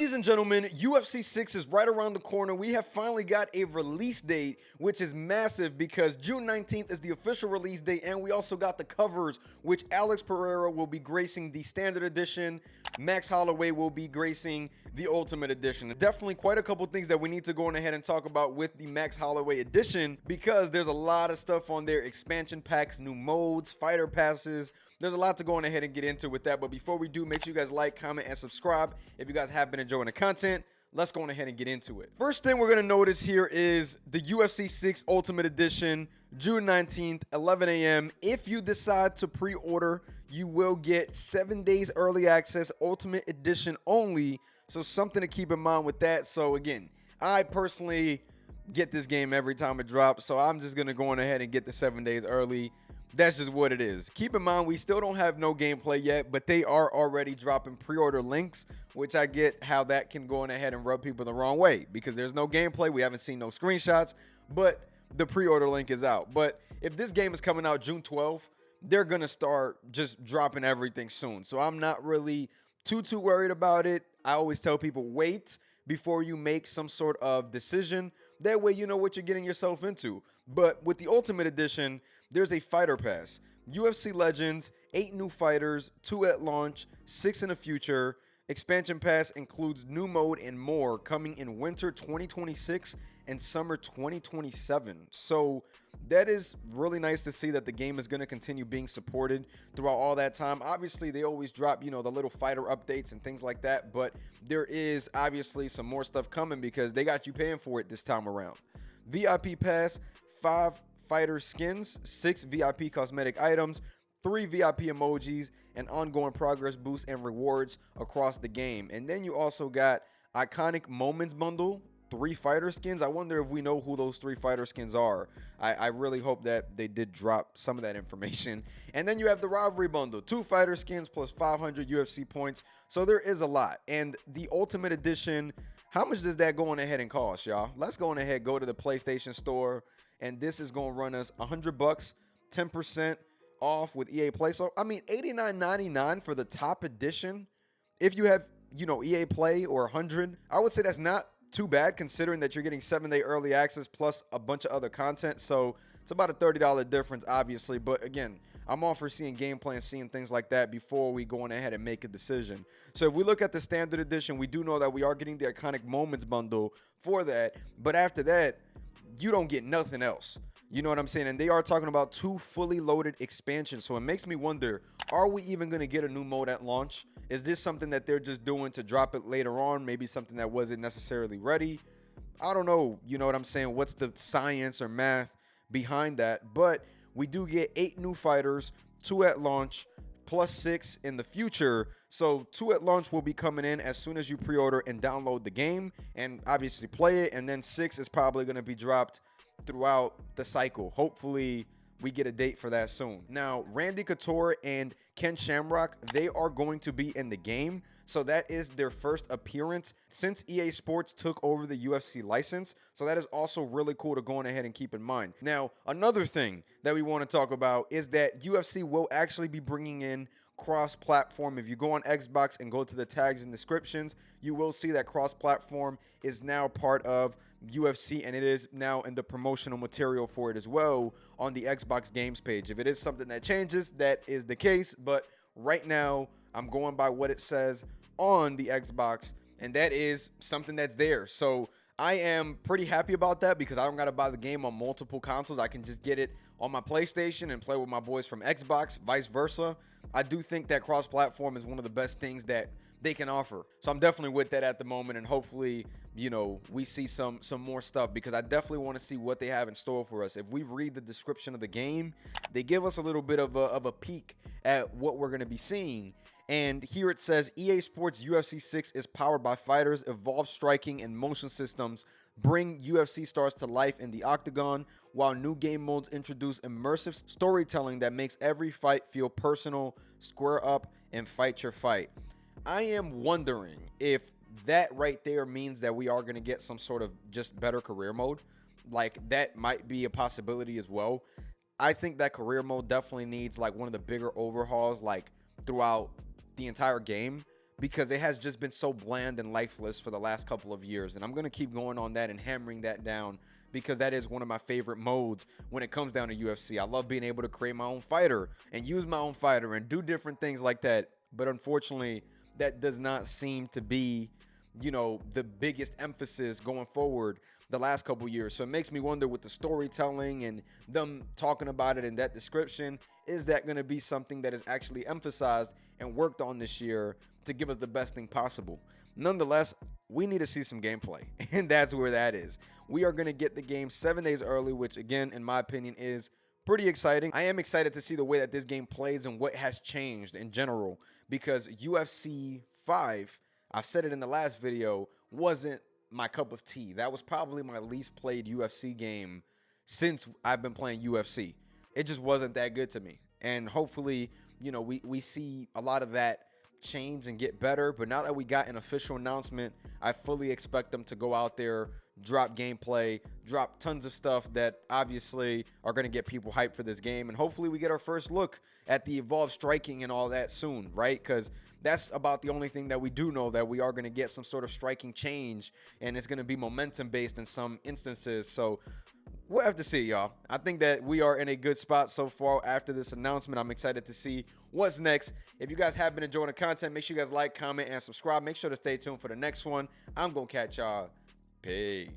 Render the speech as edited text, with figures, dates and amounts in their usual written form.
Ladies and gentlemen, UFC 6 is right around the corner. We have finally got a release date, which is massive because June 19th is the official release date, and we also got the covers, which Alex Pereira will be gracing the Standard Edition, Max Holloway will be gracing the Ultimate Edition. Definitely quite a couple things that we need to go on ahead and talk about with the Max Holloway Edition because there's a lot of stuff on there, expansion packs, new modes, fighter passes. There's a lot to go on ahead and get into with that, but before we do, make sure you guys like, comment, and subscribe if you guys have been enjoying the content. Let's go on ahead and get into it. First thing we're going to notice here is the UFC 6 Ultimate Edition, June 19th, 11 a.m. If you decide to pre-order, you will get 7 days early access, Ultimate Edition only, so something to keep in mind with that. So again, I personally get this game every time it drops, so I'm just going to go on ahead and get the 7 days early. That's just what it is. Keep in mind, we still don't have no gameplay yet, but they are already dropping pre-order links, which I get how that can go on ahead and rub people the wrong way because there's no gameplay. We haven't seen no screenshots, but the pre-order link is out. But if this game is coming out June 12th, they're going to start just dropping everything soon. So I'm not really too worried about it. I always tell people, wait before you make some sort of decision. That way you know what you're getting yourself into. But with the Ultimate Edition, there's a fighter pass. UFC Legends, 8 new fighters, 2 at launch, 6 in the future. Expansion pass includes new mode and more coming in winter 2026 and summer 2027. So that is really nice to see that the game is going to continue being supported throughout all that time. Obviously, they always drop, the little fighter updates and things like that, but there is obviously some more stuff coming because they got you paying for it this time around. VIP pass, 5 fighter skins, 6 VIP cosmetic items, 3 VIP emojis, and ongoing progress boosts and rewards across the game. And then you also got iconic moments bundle, 3 fighter skins. I wonder if we know who those 3 fighter skins are. I really hope that they did drop some of that information. And then you have the rivalry bundle, 2 fighter skins plus 500 UFC points. So there is a lot. And the Ultimate Edition, how much does that go on ahead and cost, y'all? Let's go on ahead, go to the PlayStation Store, and this is going to run us $100, 10% off with EA Play. So, I mean, $89.99 for the top edition. If you have, EA Play or 100, I would say that's not too bad considering that you're getting 7-day early access plus a bunch of other content. So it's about a $30 difference, obviously. But again, I'm all for seeing gameplay and seeing things like that before we go on ahead and make a decision. So if we look at the Standard Edition, we do know that we are getting the Iconic Moments bundle for that. But after that, you don't get nothing else. You know what I'm saying? And they are talking about 2 fully loaded expansions. So it makes me wonder, are we even going to get a new mode at launch? Is this something that they're just doing to drop it later on? Maybe something that wasn't necessarily ready? I don't know. You know what I'm saying? What's the science or math behind that? But we do get 8 new fighters, 2 at launch, plus 6 in the future. So 2 at launch will be coming in as soon as you pre-order and download the game and obviously play it. And then 6 is probably going to be dropped throughout the cycle. Hopefully we get a date for that soon. Now, Randy Couture and Ken Shamrock, they are going to be in the game. So that is their first appearance since EA Sports took over the UFC license. So that is also really cool to go on ahead and keep in mind. Now, another thing that we want to talk about is that UFC will actually be bringing in cross-platform. If you go on Xbox and go to the tags and descriptions, you will see that cross-platform is now part of UFC, and it is now in the promotional material for it as well on the Xbox games page. If it is something that changes, that is the case, but right now I'm going by what it says on the Xbox, and that is something that's there. So I am pretty happy about that because I don't got to buy the game on multiple consoles. I can just get it on my PlayStation and play with my boys from Xbox, vice versa. I do think that cross-platform is one of the best things that they can offer. So I'm definitely with that at the moment, and hopefully, we see some more stuff because I definitely want to see what they have in store for us. If we read the description of the game, they give us a little bit of a peek at what we're going to be seeing. And here it says, EA Sports UFC 6 is powered by fighters, evolved striking and motion systems bring UFC stars to life in the octagon, while new game modes introduce immersive storytelling that makes every fight feel personal. Square up and fight your fight. I am wondering if that right there means that we are going to get some sort of just better career mode. Like, that might be a possibility as well. I think that career mode definitely needs like one of the bigger overhauls, like throughout the entire game, because it has just been so bland and lifeless for the last couple of years. And I'm going to keep going on that and hammering that down, because that is one of my favorite modes when it comes down to UFC. I love being able to create my own fighter and use my own fighter and do different things like that. But unfortunately, that does not seem to be, the biggest emphasis going forward the last couple years. So it makes me wonder, with the storytelling and them talking about it in that description, is that going to be something that is actually emphasized and worked on this year to give us the best thing possible? Nonetheless, we need to see some gameplay, and that's where that is. We are going to get the game 7 days early, which again, in my opinion, is pretty exciting. I am excited to see the way that this game plays and what has changed in general, because UFC 5, I've said it in the last video, wasn't my cup of tea. That was probably my least played UFC game since I've been playing UFC. It just wasn't that good to me. And hopefully, we see a lot of that change and get better. But now that we got an official announcement, I fully expect them to go out there, drop gameplay, drop tons of stuff that obviously are going to get people hyped for this game. And hopefully we get our first look at the evolved striking and all that soon, right? Because that's about the only thing that we do know, that we are going to get some sort of striking change, and it's going to be momentum based in some instances. So we'll have to see, y'all. I think that we are in a good spot so far after this announcement. I'm excited to see what's next. If you guys have been enjoying the content, make sure you guys like, comment, and subscribe. Make sure to stay tuned for the next one. I'm going to catch y'all. Peace.